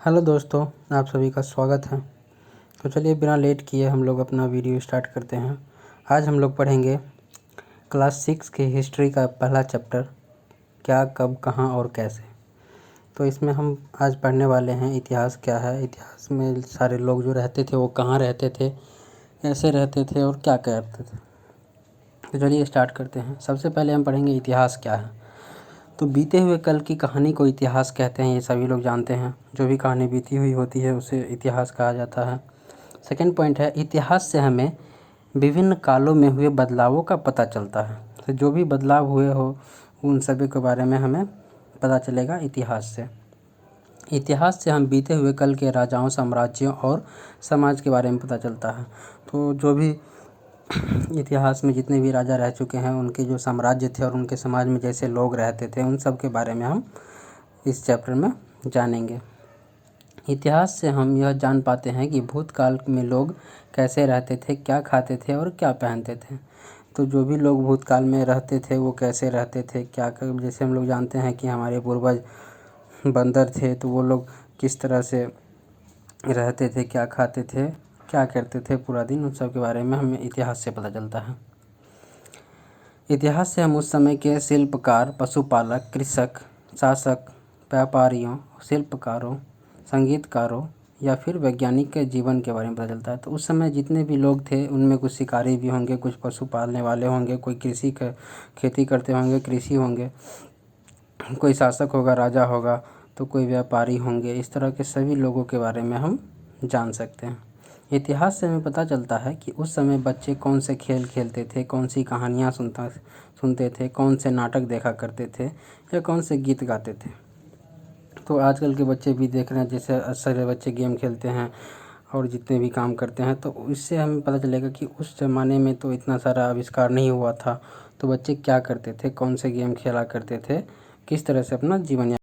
Hello दोस्तों, आप सभी का स्वागत है। तो चलिए बिना लेट किए हम लोग अपना वीडियो स्टार्ट करते हैं। आज हम लोग पढ़ेंगे क्लास 6 की हिस्ट्री का पहला चैप्टर, क्या, कब, कहाँ और कैसे। तो इसमें हम आज पढ़ने वाले हैं इतिहास क्या है, इतिहास में सारे लोग जो रहते थे वो कहाँ रहते थे, कैसे रहते थे और क्या करते थे। तो चलिए स्टार्ट करते हैं। सबसे पहले हम पढ़ेंगे इतिहास क्या है। तो बीते हुए कल की कहानी को इतिहास कहते हैं, ये सभी लोग जानते हैं। जो भी कहानी बीती हुई होती है उसे इतिहास कहा जाता है। सेकंड पॉइंट है, इतिहास से हमें विभिन्न कालों में हुए बदलावों का पता चलता है। तो जो भी बदलाव हुए हो उन सभी के बारे में हमें पता चलेगा इतिहास से। इतिहास से हम बीते हुए कल के राजाओं, साम्राज्यों और समाज के बारे में पता चलता है। तो जो भी इतिहास में जितने भी राजा रह चुके हैं उनके जो साम्राज्य थे और उनके समाज में जैसे लोग रहते थे उन सब के बारे में हम इस चैप्टर में जानेंगे। इतिहास से हम यह जान पाते हैं कि भूतकाल में लोग कैसे रहते थे, क्या खाते थे और क्या पहनते थे। तो जो भी लोग भूतकाल में रहते थे वो कैसे रहते थे, क्या कर, जैसे हम लोग जानते हैं कि हमारे पूर्वज बंदर थे तो वो लोग किस तरह से रहते थे, क्या खाते थे, क्या करते थे पूरा दिन, उन सब के बारे में हमें इतिहास से पता चलता है। इतिहास से हम उस समय के शिल्पकार, पशुपालक, कृषक, शासक, व्यापारियों, शिल्पकारों, संगीतकारों या फिर वैज्ञानिक के जीवन के बारे में पता चलता है। तो उस समय जितने भी लोग थे उनमें कुछ शिकारी भी होंगे, कुछ पशु पालने वाले होंगे, कोई खेती करते होंगे, कृषि होंगे, कोई शासक होगा, राजा होगा, तो कोई व्यापारी होंगे। इस तरह के सभी लोगों के बारे में हम जान सकते हैं। इतिहास से हमें पता चलता है कि उस समय बच्चे कौन से खेल खेलते थे, कौन सी कहानियाँ सुनते थे, कौन से नाटक देखा करते थे या कौन से गीत गाते थे। तो आजकल के बच्चे भी देख रहे हैं, जैसे सारे बच्चे गेम खेलते हैं और जितने भी काम करते हैं, तो इससे हमें पता चलेगा कि उस ज़माने में तो इतना सारा आविष्कार नहीं हुआ था। तो बच्चे क्या करते थे, कौन से गेम खेला करते थे, किस तरह से अपना जीवन।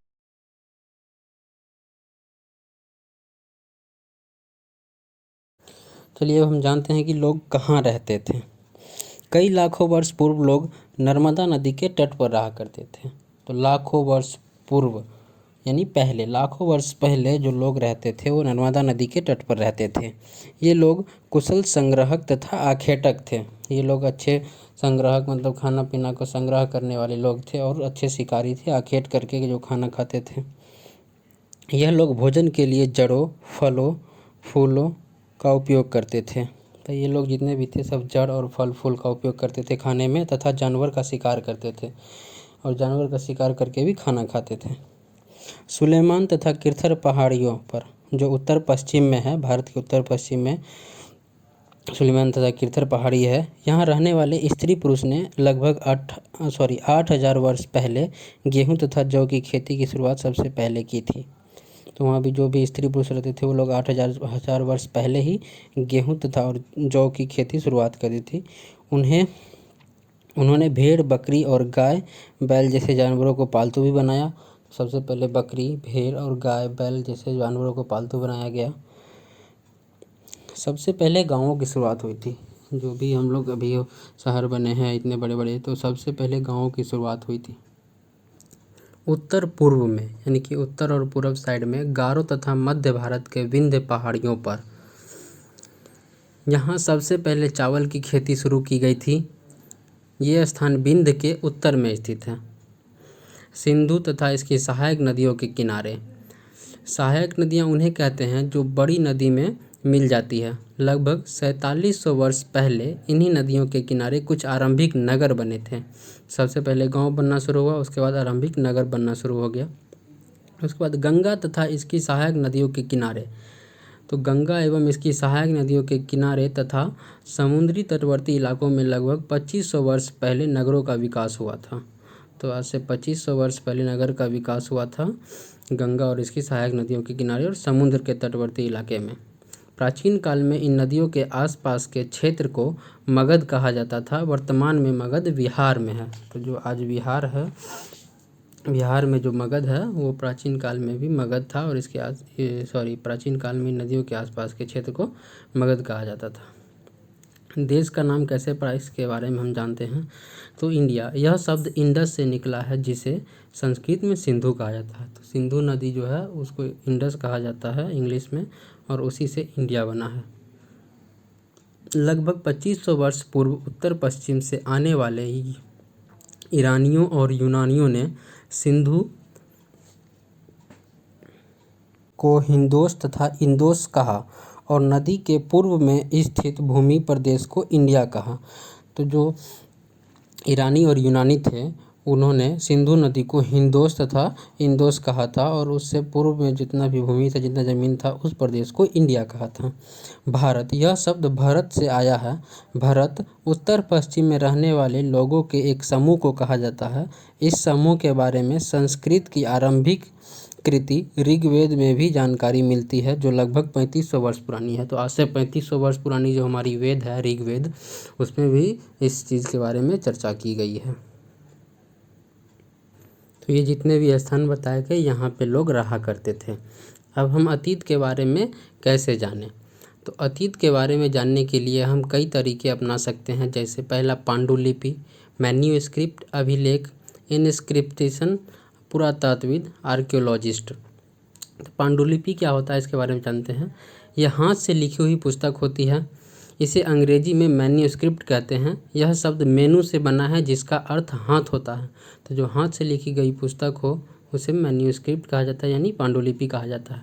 चलिए अब हम जानते हैं कि लोग कहाँ रहते थे। कई लाखों वर्ष पूर्व लोग नर्मदा नदी के तट पर रहा करते थे। तो लाखों वर्ष पूर्व यानी पहले, लाखों वर्ष पहले जो लोग रहते थे वो नर्मदा नदी के तट पर रहते थे। ये लोग कुशल संग्राहक तथा आखेटक थे। ये लोग अच्छे संग्राहक मतलब खाना पीना को संग्रह करने वाले लोग थे और अच्छे शिकारी थे, आखेट करके जो खाना खाते थे। यह लोग भोजन के लिए जड़ों, फलों, फूलों का उपयोग करते थे। तो ये लोग जितने भी थे सब जड़ और फल फूल का उपयोग करते थे खाने में, तथा जानवर का शिकार करते थे और जानवर का शिकार करके भी खाना खाते थे। सुलेमान तथा किरथर पहाड़ियों पर, जो उत्तर पश्चिम में है, भारत के उत्तर पश्चिम में सुलेमान तथा किरथर पहाड़ी है, यहाँ रहने वाले स्त्री पुरुष ने लगभग 8,000 वर्ष पहले गेहूँ तथा जौ की खेती की शुरुआत सबसे पहले की थी। तो वहाँ भी जो भी स्त्री पुरुष रहते थे वो लोग 8,000 वर्ष पहले ही गेहूँ तथा और जौ की खेती शुरुआत कर दी थी। उन्होंने भेड़, बकरी और गाय, बैल जैसे जानवरों को पालतू भी बनाया। सबसे पहले बकरी, भेड़ और गाय, बैल जैसे जानवरों को पालतू बनाया गया। सबसे पहले गाँवों की शुरुआत हुई थी। जो भी हम लोग अभी शहर बने हैं इतने बड़े बड़े, तो सबसे पहले गाँवों की शुरुआत हुई थी। उत्तर पूर्व में यानी कि उत्तर और पूर्व साइड में गारो तथा मध्य भारत के विंध्य पहाड़ियों पर, यहाँ सबसे पहले चावल की खेती शुरू की गई थी। ये स्थान विंध्य के उत्तर में स्थित है, सिंधु तथा इसकी सहायक नदियों के किनारे। सहायक नदियाँ उन्हें कहते हैं जो बड़ी नदी में मिल जाती है। लगभग 4700 वर्ष पहले इन्हीं नदियों के किनारे कुछ आरंभिक नगर बने थे। सबसे पहले गांव बनना शुरू हुआ, उसके बाद आरंभिक नगर बनना शुरू हो गया। उसके बाद गंगा तथा इसकी सहायक नदियों के किनारे, तो गंगा एवं इसकी सहायक नदियों के किनारे तथा समुद्री तटवर्ती इलाकों में लगभग 2500 वर्ष पहले नगरों का विकास हुआ था। तो आज से 2500 वर्ष पहले नगर का विकास हुआ था गंगा और इसकी सहायक नदियों के किनारे और समुद्र के तटवर्ती इलाके में। प्राचीन काल में इन नदियों के आसपास के क्षेत्र को मगध कहा जाता था। वर्तमान में मगध बिहार में है। तो जो आज बिहार है, बिहार में जो मगध है वो प्राचीन काल में भी मगध था और इसके प्राचीन काल में नदियों के आसपास के क्षेत्र को मगध कहा जाता था। देश का नाम कैसे पड़ा इसके बारे में हम जानते हैं। तो इंडिया, यह शब्द इंडस से निकला है जिसे संस्कृत में सिंधु कहा जाता है। तो सिंधु नदी जो है उसको इंडस कहा जाता है इंग्लिश में, और उसी से इंडिया बना है। लगभग 2500 वर्ष पूर्व उत्तर पश्चिम से आने वाले ईरानियों और यूनानियों ने सिंधु को हिंदोस तथा इंदोस कहा और नदी के पूर्व में स्थित भूमि प्रदेश को इंडिया कहा। तो जो ईरानी और यूनानी थे उन्होंने सिंधु नदी को हिंदोस तथा इंदोस कहा था, और उससे पूर्व में जितना भी भूमि था, जितना ज़मीन था, उस प्रदेश को इंडिया कहा था। भारत, यह शब्द भरत से आया है। भरत उत्तर पश्चिम में रहने वाले लोगों के एक समूह को कहा जाता है। इस समूह के बारे में संस्कृत की आरंभिक कृति ऋग्वेद में भी जानकारी मिलती है, जो लगभग 3500 वर्ष पुरानी है। तो आज से 3500 वर्ष पुरानी जो हमारी वेद है ऋग्वेद, उसमें भी इस चीज़ के बारे में चर्चा की गई है। तो ये जितने भी स्थान बताए गए यहाँ पे लोग रहा करते थे। अब हम अतीत के बारे में कैसे जानें। तो अतीत के बारे में जानने के लिए हम कई तरीके अपना सकते हैं, जैसे पहला पांडुलिपि, मैन्यूस्क्रिप्ट, अभिलेख, इनस्क्रिप्टेशन, पुरातत्वविद, आर्कियोलॉजिस्ट। तो पांडुलिपि क्या होता है इसके बारे में जानते हैं। यह हाथ से लिखी हुई पुस्तक होती है। इसे अंग्रेजी में मैन्यूस्क्रिप्ट कहते हैं। यह शब्द मेनू से बना है जिसका अर्थ हाथ होता है। तो जो हाथ से लिखी गई पुस्तक हो उसे मैन्यूस्क्रिप्ट कहा जाता है, यानी पांडुलिपि कहा जाता है।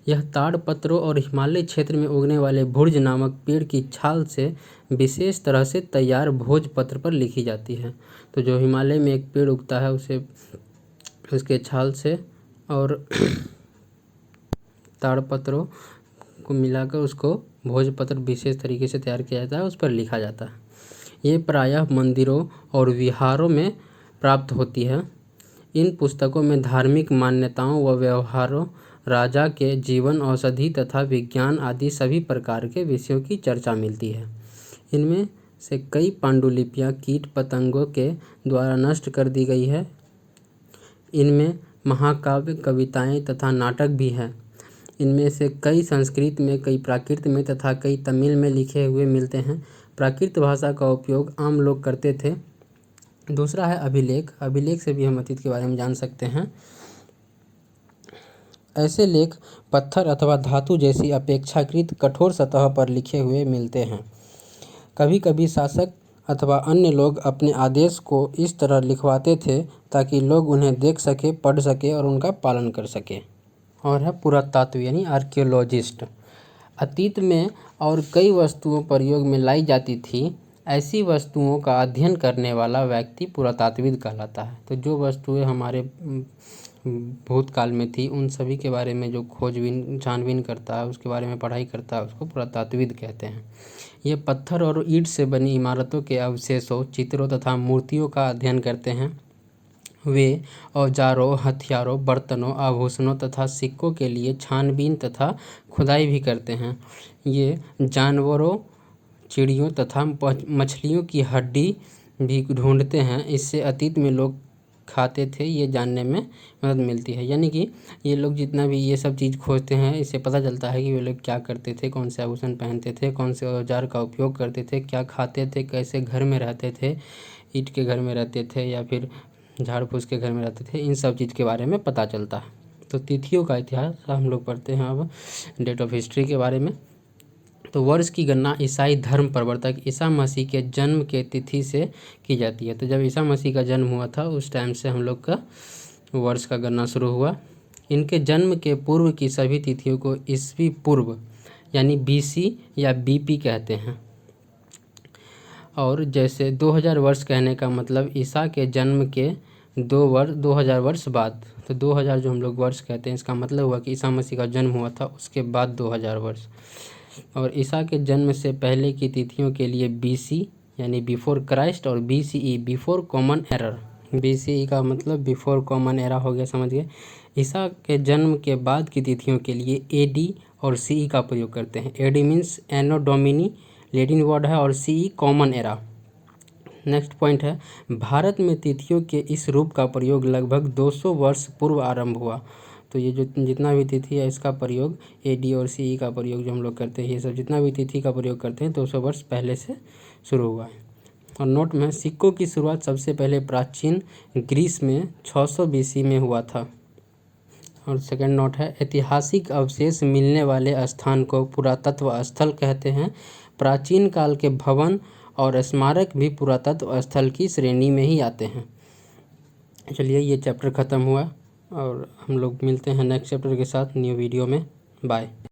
यह ताड़पत्रों और हिमालय क्षेत्र में उगने वाले भुर्ज नामक पेड़ की छाल से विशेष तरह से तैयार भोजपत्र पर लिखी जाती है। तो जो हिमालय में एक पेड़ उगता है उसे उसके छाल से और ताड़पत्रों को मिलाकर उसको भोजपत्र विशेष तरीके से तैयार किया जाता है, उस पर लिखा जाता है। ये प्रायः मंदिरों और विहारों में प्राप्त होती है। इन पुस्तकों में धार्मिक मान्यताओं व व्यवहारों, राजा के जीवन, औषधि तथा विज्ञान आदि सभी प्रकार के विषयों की चर्चा मिलती है। इनमें से कई पांडुलिपियाँ कीट पतंगों के द्वारा नष्ट कर दी गई है। इनमें महाकाव्य, कविताएं तथा नाटक भी हैं। इनमें से कई संस्कृत में, कई प्राकृत में तथा कई तमिल में लिखे हुए मिलते हैं। प्राकृत भाषा का उपयोग आम लोग करते थे। दूसरा है अभिलेख। अभिलेख से भी हम अतीत के बारे में जान सकते हैं। ऐसे लेख पत्थर अथवा धातु जैसी अपेक्षाकृत कठोर सतह पर लिखे हुए मिलते हैं। कभी कभी शासक अथवा अन्य लोग अपने आदेश को इस तरह लिखवाते थे ताकि लोग उन्हें देख सके, पढ़ सके और उनका पालन कर सके। और है पुरातत्व यानी आर्कियोलॉजिस्ट। अतीत में और कई वस्तुओं प्रयोग में लाई जाती थी, ऐसी वस्तुओं का अध्ययन करने वाला व्यक्ति पुरातत्वविद कहलाता है। तो जो वस्तुएं हमारे भूतकाल में थी उन सभी के बारे में जो खोजबीन छानबीन करता है, उसके बारे में पढ़ाई करता है, उसको पुरातत्वविद कहते हैं। ये पत्थर और ईंट से बनी इमारतों के अवशेषों, चित्रों तथा मूर्तियों का अध्ययन करते हैं। वे औजारों, हथियारों, बर्तनों, आभूषणों तथा सिक्कों के लिए छानबीन तथा खुदाई भी करते हैं। ये जानवरों, चिड़ियों तथा मछलियों की हड्डी भी ढूंढते हैं। इससे अतीत में लोग खाते थे ये जानने में मदद मिलती है। यानी कि ये लोग जितना भी ये सब चीज़ खोजते हैं, इससे पता चलता है कि वे लोग क्या करते थे, कौन से आभूषण पहनते थे, कौन से औजार का उपयोग करते थे, क्या खाते थे, कैसे घर में रहते थे, ईंट के घर में रहते थे या फिर झाड़ फूस के घर में रहते थे। इन सब चीज़ के बारे में पता चलता है। तो तिथियों का इतिहास हम लोग पढ़ते हैं अब डेट ऑफ हिस्ट्री के बारे में। तो वर्ष की गणना ईसाई धर्म प्रवर्तक ईसा मसीह के जन्म के तिथि से की जाती है। तो जब ईसा मसीह का जन्म हुआ था उस टाइम से हम लोग का वर्ष का गणना शुरू हुआ। इनके जन्म के पूर्व की सभी तिथियों को ईसवी पूर्व यानी BC या BP कहते हैं। और जैसे 2000 वर्ष कहने का मतलब ईसा के जन्म के 2000 वर्ष बाद। तो 2000 जो हम लोग वर्ष कहते हैं, इसका मतलब हुआ कि ईसा मसीह का जन्म हुआ था उसके बाद 2000 वर्ष। और ईसा के जन्म से पहले की तिथियों के लिए BC यानी बिफोर क्राइस्ट और BCE before common error. BCE का मतलब बिफोर कॉमन एरा हो गया, समझ गए। ईसा के जन्म के बाद की तिथियों के लिए AD और CE का प्रयोग करते हैं। AD मीन्स एनो डोमिनी लैटिन वर्ड है और CE common era. Next point है, भारत में तिथियों के इस रूप का प्रयोग लगभग 200 वर्ष पूर्व आरंभ हुआ। तो ये जो जितना भी तिथि है इसका प्रयोग AD और CE का प्रयोग जो हम लोग करते हैं, ये सब जितना भी तिथि का प्रयोग करते हैं 200 वर्ष पहले से शुरू हुआ है। और नोट में सिक्कों की शुरुआत सबसे पहले प्राचीन ग्रीस में 600 BC में हुआ था। और सेकंड नोट है, ऐतिहासिक अवशेष मिलने वाले स्थान को पुरातत्व स्थल कहते हैं। प्राचीन काल के भवन और स्मारक भी पुरातत्व स्थल की श्रेणी में ही आते हैं। चलिए ये चैप्टर ख़त्म हुआ और हम लोग मिलते हैं नेक्स्ट चैप्टर के साथ न्यू वीडियो में। बाय।